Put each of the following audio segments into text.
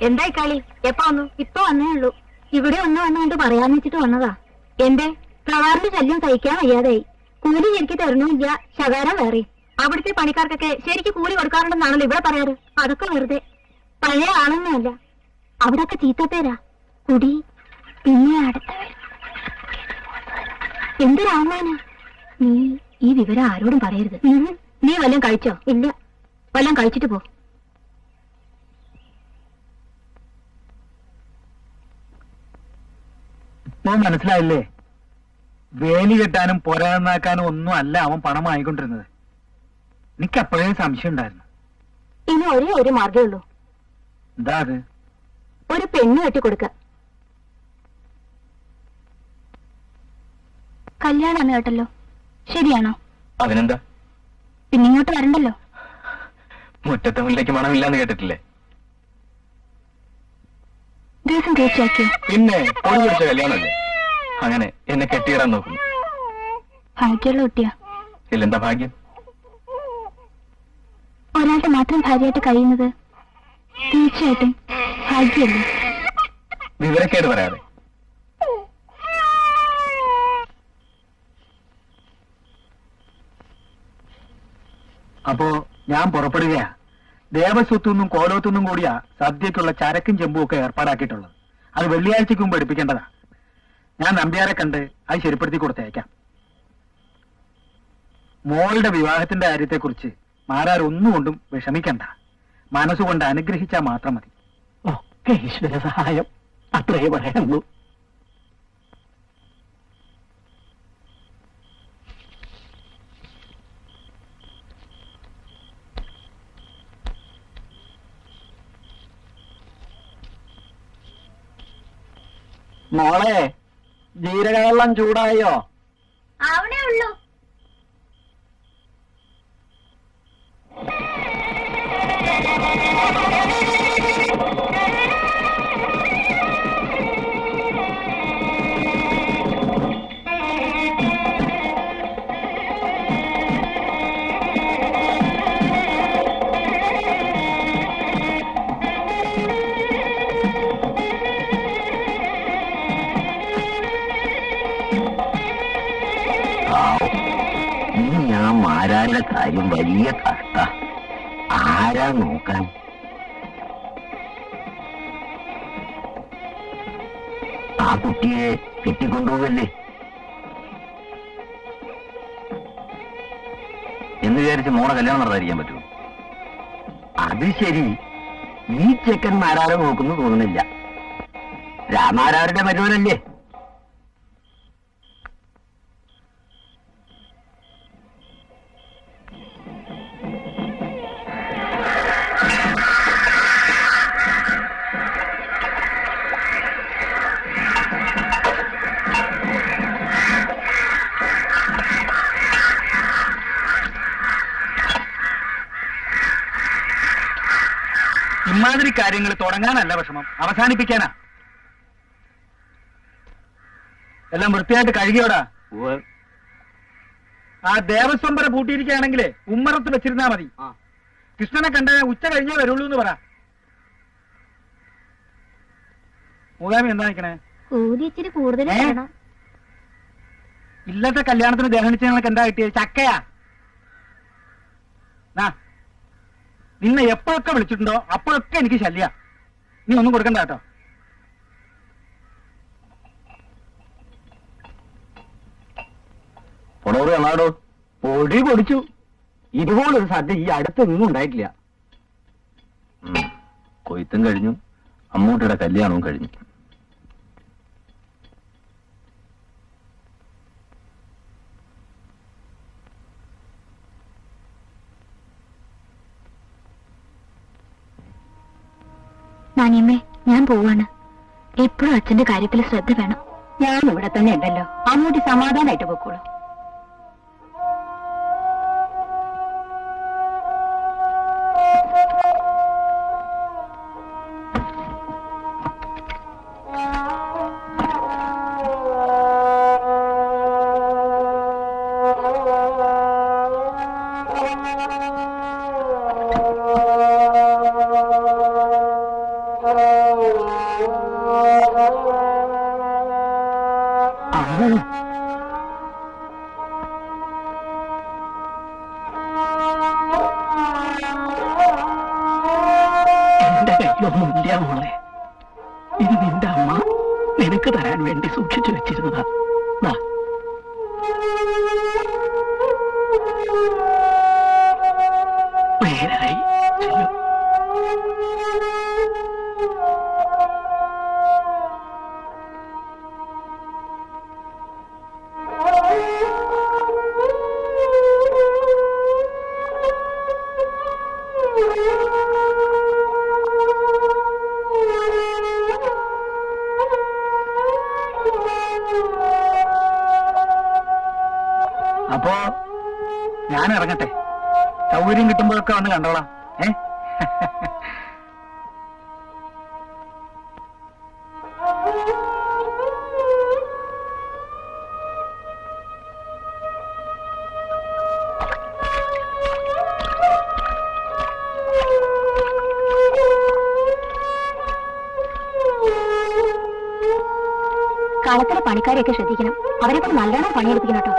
എന്തായി കളി? എപ്പ വന്നു? ഇപ്പൊ വന്നേ ഉള്ളൂ. ഇവിടെ ഒന്ന് വന്നുകൊണ്ട് പറയാന്ന് വെച്ചിട്ട് വന്നതാ. എന്റെ പ്രവാറിന്റെ ശല്യം സഹിക്കാൻ വയ്യാതായി. കൂലി ശരിക്ക് തരണമില്ല, ശകാരം വേറെ. അവിടുത്തെ പണിക്കാർക്കൊക്കെ ശരിക്ക് കൂലി കൊടുക്കാറുണ്ടെന്നാണല്ലോ ഇവിടെ പറയാറ്. അതൊക്കെ വെറുതെ. പഴയ ആളൊന്നുമല്ല. അവിടൊക്കെ ചീത്തപ്പേരാ. കുടി, പിന്നെ അടുത്തവർ. എന്തൊരാളാണ് നീ? ഈ വിവരം ആരോടും പറയരുത്. നീ വല്ലതും കഴിച്ചോ? ഇല്ല. വല്ലതും കഴിച്ചിട്ട് പോ. ഇപ്പൊ മനസ്സിലായില്ലേ? വേലി കെട്ടാനും പൊരാന്നാക്കാനും ഒന്നും അല്ല അവൻ പണം വാങ്ങിക്കൊണ്ടിരുന്നത്. എനിക്ക് അപ്പോഴേ സംശയം ഉണ്ടായിരുന്നു. ഇനി ഒരേ ഒരു മാർഗേ ഉള്ളൂ. എന്താ അത്? ഒരു പെണ്ണ് കെട്ടിക്കൊടുക്ക. കല്യാണാണ് കേട്ടല്ലോ, ശരിയാണോ? അതിനെന്താ? പിന്നെ ഇങ്ങോട്ട് വരണ്ടല്ലോ. മുറ്റത്തെ മുല്ലേക്ക് മണമില്ലാന്ന് കേട്ടിട്ടില്ലേ? ദിവസം തീർച്ചയാക്കിയോ? പിന്നെ പൊടി പിടിച്ച കല്യാണമല്ലേ. അങ്ങനെ എന്നെ കെട്ടിയിടാൻ നോക്കുന്നു. ഭാഗ്യമുള്ള കുട്ടിയാ. ഇല്ലെന്താ ഭാഗ്യം? ഒരാളുടെ മാത്രം ഭാര്യയായിട്ട് കഴിയുന്നത് തീർച്ചയായിട്ടും ഭാഗ്യല്ലേ. വിവരക്കേട് പറയാതെ. അപ്പോ ഞാൻ പുറപ്പെടുകയാ. ദേവസ്വത്തുനിന്നും കോലോത്തുനിന്നും കൂടിയാ സദ്യക്കുള്ള ചരക്കും ചെമ്പും ഒക്കെ ഏർപ്പാടാക്കിയിട്ടുള്ളത്. അത് വെള്ളിയാഴ്ചക്ക് മുമ്പ് എടുപ്പിക്കേണ്ടതാ. ഞാൻ നമ്പ്യാരെ കണ്ട് അത് ശരിപ്പെടുത്തി കൊടുത്തയക്കാം. മോളുടെ വിവാഹത്തിന്റെ കാര്യത്തെക്കുറിച്ച് മാരാർ ഒന്നുകൊണ്ടും വിഷമിക്കണ്ട. മനസ്സുകൊണ്ട് അനുഗ്രഹിച്ചാൽ മാത്രം മതി. ഒക്കെ ഈശ്വര സഹായം, അത്രേ പറയാനുള്ളൂ. മോളെ, ജീരകവെള്ളം ചൂടായോ? അവിടെ ഉള്ളൂ. ഞാൻ മാരാരുടെ കാര്യം വലിയ കഷ്ട. ആരാ നോക്കാൻ? ആ കുട്ടിയെ കെട്ടിക്കൊണ്ടുപോകല്ലേ എന്ന് വിചാരിച്ച് മോളെ കല്യാണം നടത്താതിരിക്കാൻ പറ്റുമോ? അത് ശരി. ഈ ചെക്കൻ മാരാരെ നോക്കുന്നു തോന്നുന്നില്ല. രാമാരാരുടെ മരുവനല്ലേ? ഇമാതിരി കാര്യങ്ങൾ തുടങ്ങാനല്ല വിഷമം, അവസാനിപ്പിക്കാനാ. എല്ലാം വൃത്തിയായിട്ട് കഴുകിയോടാ. ആ ദേവസ്വംബര പൂട്ടിയിരിക്കുകയാണെങ്കിലേ ഉമ്മറത്ത് വെച്ചിരുന്നാ മതി. കൃഷ്ണനെ കണ്ട ഉച്ച കഴിഞ്ഞേ വരുള്ളൂ എന്ന് പറ. മൂകാമി എന്താ നിക്കണേ? കൂലി ഇച്ചിരി കൂടുതൽ വേണം. ഇല്ലത്തെ കല്യാണത്തിന് ദഹനിച്ച് ഞങ്ങൾക്ക് എന്താ കിട്ടിയത്? ചക്കയാ. നിന്നെ എപ്പോഴൊക്കെ വിളിച്ചിട്ടുണ്ടോ അപ്പോഴൊക്കെ എനിക്ക് ശല്യ. നീ ഒന്നും കൊടുക്കണ്ട കേട്ടോ. പൊടോറോ പൊടി പൊടിച്ചു. ഇതുപോലൊരു സദ്യ ഈ അടുത്തൊന്നും ഉണ്ടായിട്ടില്ല. കൊയ്ത്തും കഴിഞ്ഞു, അമ്മൂട്ടിയുടെ കല്യാണവും കഴിഞ്ഞു. നാനിയമ്മേ, ഞാൻ പോവാണ്. എപ്പോഴും അച്ഛന്റെ കാര്യത്തിൽ ശ്രദ്ധ വേണം. ഞാൻ ഇവിടെ തന്നെ ഉണ്ടല്ലോ. അമ്മൂട്ടി സമാധാനായിട്ട് പോക്കോളൂ. Oh ഇതൊന്നുമില്ല മോളെ. ഇത് നിന്റെ അമ്മ നിനക്ക് തരാൻ വേണ്ടി സൂക്ഷിച്ചു വെച്ചിരുന്നതാ. ദാ. നേരായി ചെല്ലു. അപ്പോ ഞാൻ ഇറങ്ങട്ടെ. സൗകര്യം കിട്ടുമ്പോഴൊക്കെ വന്ന് കണ്ടോളാം. കളത്തിലെ പണിക്കാരെയൊക്കെ ശ്രദ്ധിക്കണം. അവരെ കൊണ്ട് നല്ലോണം പണിയെടുപ്പിക്കണം കേട്ടോ.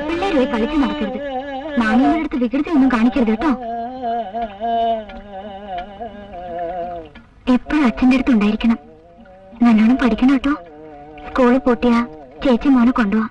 പിള്ളേരെ കളിച്ചു നടക്കരുത്. മാമിയുടെ അടുത്ത് വികൃതി ഒന്നും കാണിക്കരുത് കേട്ടോ. എപ്പോഴും അച്ഛൻ്റെ അടുത്ത് ഉണ്ടായിരിക്കണം. നല്ലോണം പഠിക്കണം കേട്ടോ. സ്കൂളിൽ പൂട്ടിയാ ചേച്ചി മോനെ കൊണ്ടുപോവാം.